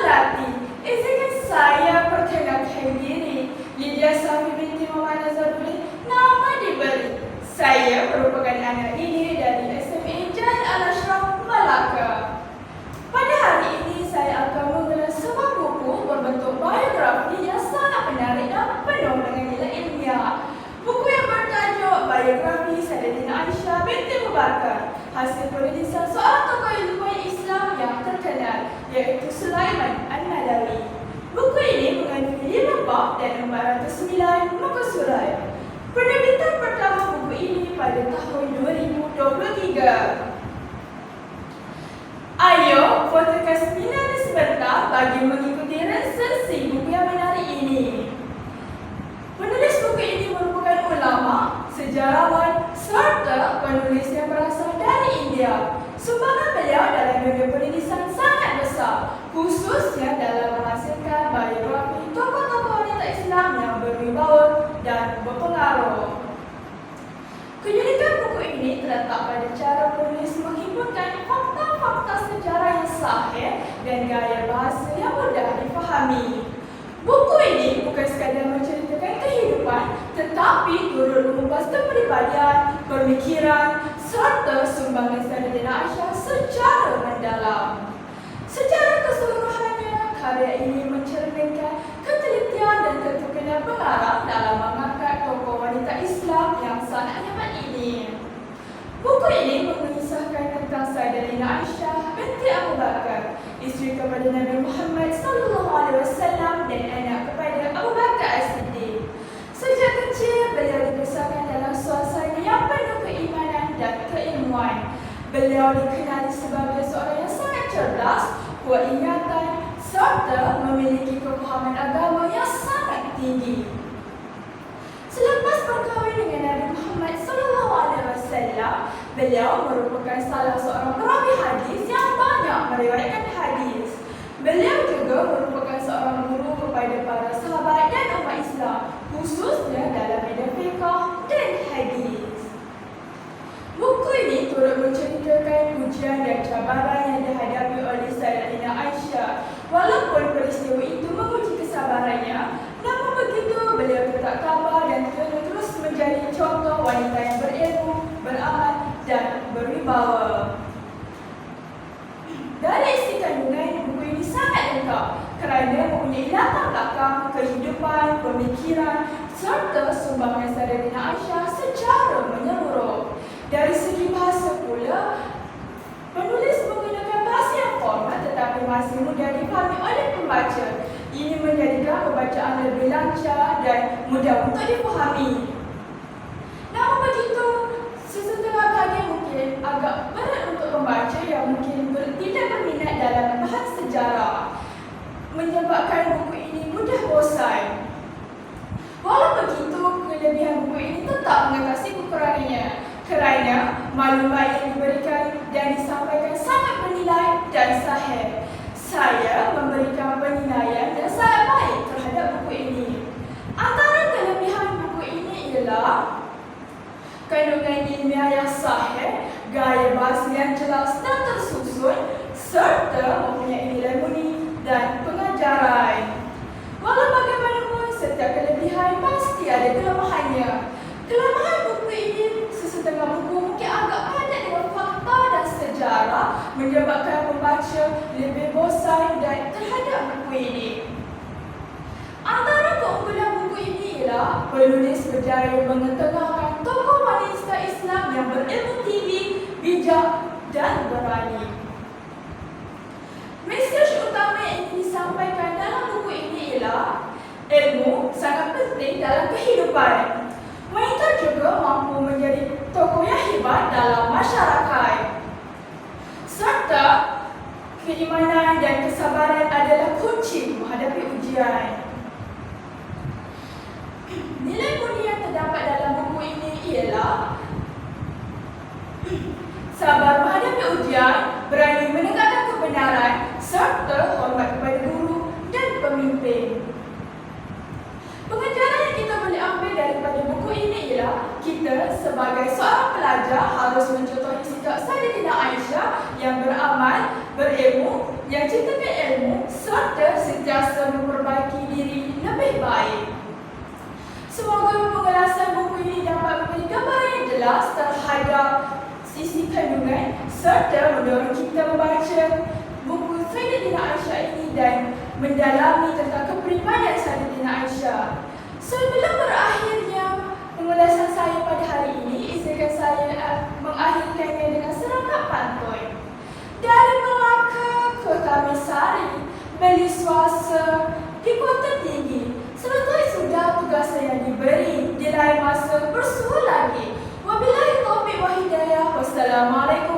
Salati, izinkan saya perkenalkan diri. Lydia Safi binti Muhammad Nazarudin, nama diberi. Saya merupakan anak didik dari SMA Jan Al-Ashraf, Melaka. Pada hari ini saya akan mengulas sebuah buku berbentuk biografi yang sangat menarik dan penuh dengan nilai ilmiah. Buku yang bertajuk Biografi Sayyidatina Aisyah binti Abu Bakar, hasil penulisan seorang tokoh ilmuwan Islam yang terkenal, iaitu Sulaiman An-Nadawi. Buku ini mengandungi 5 bab dan 409 muka surat. Penerbitan pertama buku ini pada tahun 2023. Ayo, fotokan seminari sebentar bagi mengikuti resensi buku yang menarik ini. Penulis buku ini merupakan ulama, sejarawan, serta penulis yang berasal dari India. Sumbangan beliau dalam dunia penulisan sangat besar, khususnya dalam menghasilkan biografi tokoh-tokoh wanita Islam yang berwibawa dan berpengaruh. Keunikan buku ini terletak pada cara penulis menghimpunkan fakta-fakta sejarah yang sahih dan gaya bahasa yang mudah difahami. Buku ini bukan sekadar menceritakan kehidupan, tetapi turut mengupas kepribadian, pemikiran, serta sumbangan Sayyidatina Aisyah secara mendalam. Secara keseluruhannya, karya ini mencerminkan ketelitian dan ketekunan pengarang dalam mengangkat tokoh wanita Islam yang sangat hebat ini. Buku ini mengisahkan tentang Sayyidatina Aisyah binti Abu Bakar, isteri kepada Nabi Muhammad SAW dan anak kepada Abu Bakar As-Siddiq. Sejak kecil, beliau dibesarkan dalam suasana yang penuh keimanan dan keilmuan. Beliau dikenali sebagai seorang yang sangat cerdas, kuat ingatan, serta memiliki kefahaman agama yang sangat tinggi. Selepas berkahwin dengan Nabi Muhammad SAW, beliau merupakan salah seorang perawi hadis yang banyak meriwayatkan hadis. Beliau juga merupakan seorang guru kepada para sahabat dan umat Islam, khususnya dalam bidang fiqh dan hadis. Buku ini turut menceritakan ujian dan cabaran yang dihadapi oleh Sayyidatina Aisyah. Walaupun peristiwa itu menguji kesabarannya, namun begitu beliau tetap tabah dan terus menjadi contoh wanita yang berilmu, beramal dan berwibawa. Dari isi kandungan, buku ini sangat lengkap kerana mempunyai latar belakang, kehidupan, pemikiran serta sumbangan Sayyidatina Aisyah secara menyeluruh. Dari segi bahasa pula, penulis menggunakan bahasa yang formal tetapi masih mudah dipahami oleh pembaca. Ini menjadikan pembacaan lebih lancar dan mudah untuk dipahami. Namun begitu, sesetengah bahagian mungkin agak berat untuk pembaca yang mungkin tidak berminat dalam bahan sejarah, menyebabkan buku ini mudah bosan. Walau begitu, kelebihan buku ini tetap mengatasi kekurangannya kerana maklumat yang diberikan dan disampaikan sangat bernilai dan sahih. Saya memberikan penilaian yang sangat baik terhadap buku ini. Antara kelebihan buku ini ialah kandungan ilmiah yang sahih, gaya bahasa yang jelas dan tersusun, serta mempunyai nilai murni dan pengajaran. Walau bagaimanapun, setiap kelebihan pasti ada kelemahannya. Kelemahan buku ini, sesetengah buku mungkin agak padat dengan fakta dan sejarah, menyebabkan pembaca lebih bosan dan terhadap buku ini. Antara keunggulan buku ini ialah penulis berjaya mengetengahkan tokoh wanita Islam yang berilmu tinggi, bijak dan berani. Mesej utama yang ingin disampaikan dalam buku ini ialah ilmu sangat penting dalam kehidupan. Wanita juga mampu menjadi tokoh yang hebat dalam masyarakat. Serta keimanan dan kesabaran adalah kunci menghadapi ujian. Nilai murni yang terdapat dalam buku ini ialah sabar menghadapi ujian, berani menegakkan kebenaran, serta hormat kepada guru dan pemimpin. Pengajaran yang kita boleh ambil daripada buku ini ialah kita sebagai seorang pelajar harus mencontohi sikap Sayyidatina Aisyah yang beramal, berilmu, yang cintakan ilmu serta Semoga pengelasan buku ini dapat memberi gambaran yang jelas terhadap sisi kandungan serta mendorong kita membaca buku Sayyidatina Aisyah ini dan mendalami tentang kepribadian Sayyidatina Aisyah. Sebelum berakhirnya pengelasan saya pada hari ini, izinkan saya mengakhirkannya dengan serangkap pantun. Dari Melaka ke Kamisari, beli swasta di kota tinggi. Selesai sudah tugas saya diberi, di lain masa bersua lagi. Wabillahi taufiq wa hidayah. Wassalamualaikum